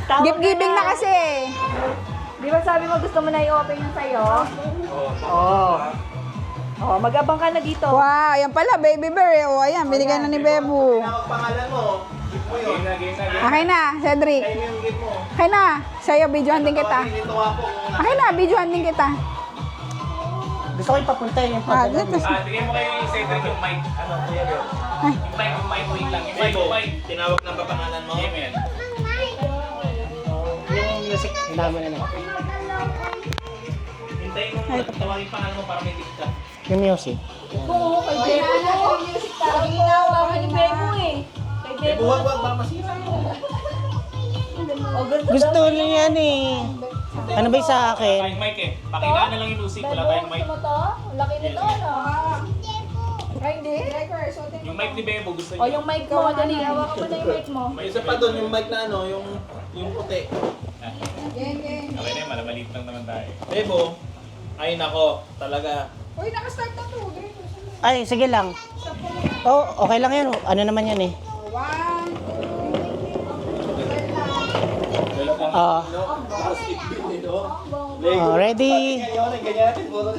Gift giving na kasi. Di ba sabi mo gusto mo na i-open yung sa'yo? Oo. Oh, mag-abang ka na dito. Wow, yan pala, baby bear. O, ayan, binigay na ni Bebo. Pangalan mo, gift mo yun. Okay na, Cedric. Kayo yung gift mo. Okay na, sa'yo, videohan din kita. Ito ako. Okay na, videohan din kita. Gusto ko ipapunta yung Ah, pagkakas. dito. Bigay mo kay Cedric yung mic. Ano, kuya Bel? Yung mic mo lang. Yung mic, Ito, yung mic. tinawag ng papangalan mo. Game yan. Yung music, hinaman na lang. Hintayin mo muna. Tawagin pangalan mo para may tip ka. Yung music. Oo, kay Bebo. Sabi nga, baka ni Bebo eh. Kay Eh, Bebo. buwag ba masira mo? O, ganda Gusto niya yan eh. Ano ba yung sa akin? Tayong mic eh. Pakilaan na lang yung music. Wala tayong mic. Gusto mo to? Laki nito, ano? Ay, hindi. Yung mic ni Bebo gusto O, niya. yung mic mo, dali. Hawakan mo na yung mic mo. May isa pa doon, yung mic na ano, yung puti. Okay na yun, malamaliit lang naman tayo. Bebo, ay nako, talaga. Uy, nakastart na to. Ay, sige lang. Oh, okay lang yan. Ano naman yan eh. Ah, ready? Ganyan natin, puro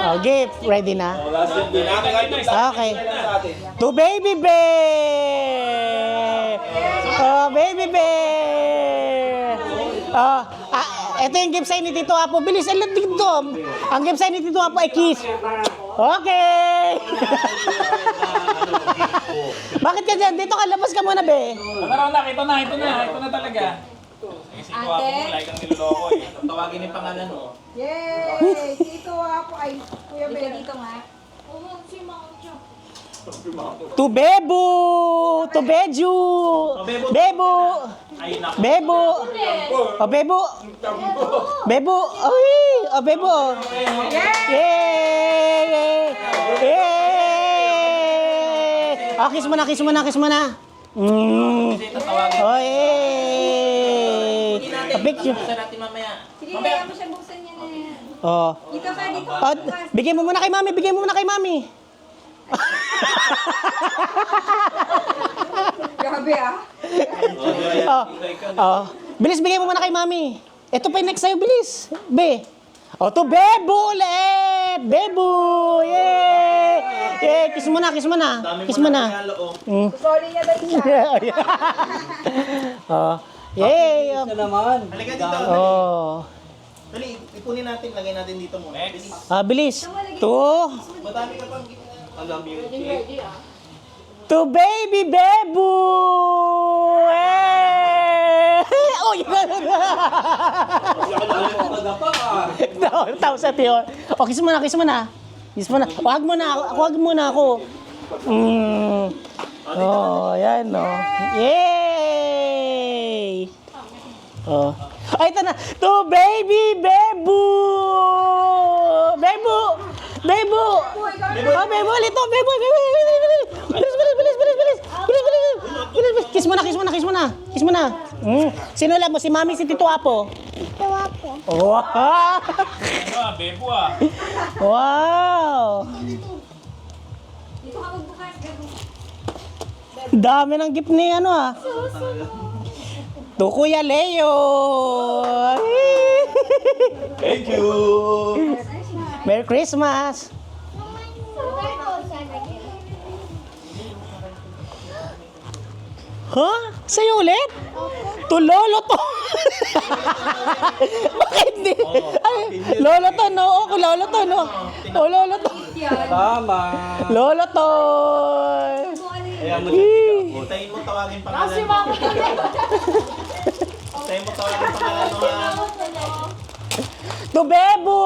Oh, gift. Ready na? Okay. sa atin. To baby bear! Oh, baby bear! Oh, ito yung gift sign ni Tito Apo. Bilis, alam dito. Ang gift sign ni Tito Apo ay kiss. Okay! Bakit ka dyan? Dito ka, labas ka muna, be. Ano na, ito na, ito na. Ito na talaga. Eh, si Kuya ako mo, like ang niloloko eh. Tawagin yung pangalan mo. Yay! Tito ako ay Kuya Ika Bear. dito nga. To Bebo! To Beju! Bebo! Ay, naku. Bebo! Oh, Bebo! Bebo! Uy! Oh, Bebo! Yay! Yay! Oh, kiss mo na, kiss mo na, kiss mo na. Oh, yay! A picture. Buksan natin mamaya. Sige, kaya mo siya buksan niya na yan. Oh. Dito ka, dito. Oh, bigay mo muna kay mami, bigay mo muna kay mami. Grabe ah. Oh. Oh. Bilis, bigay mo muna kay mami. Ito pa yung next sa'yo, bilis. Be. Oh, to Bebo ulit! Bebo! Yay! Yay! Kiss mo na, kiss mo na. Kiss mo na. Mm. Sorry niya dahil siya. Oh. Yay! Halika dito. Oh. Dali, ipunin natin, lagay natin dito muna. Next. Bilis. To. Madami ka pang gift. Alam yung gift. To baby Bebo! Eh! Oh, yun! Tao sa tiyo. Oh, kiss mo na, kiss mo na. Kiss mo na. Huwag mo na ako. Oh, yan, oh. Yay! Oh. Ay, ito na. To baby Bebo! Bebo! Bebo! Oh, Bebo, ulit to. Bebo, Bebo. Bilis. Kiss mo na, kiss mo na, kiss mo na. Kiss mo na. Sino lang mo? Si Mami, si Tito Apo? Tito Apo. Wow! Ano ah, Bebo ah. Wow! Dito ka magbukas, Bebo. Dami ng gift ni ano ah. To Kuya Leo! Thank you! Merry Christmas! Huh? Sa'yo ulit? To Lolo to! Bakit di? Ay, Lolo to, no? Oh, Lolo to, no? Oh, Lolo to. Tama. Lolo to! Kaya mo Hintayin mo tawagin pangalan mo. Hintayin mo tawagin pangalan mo ha. To Bebo!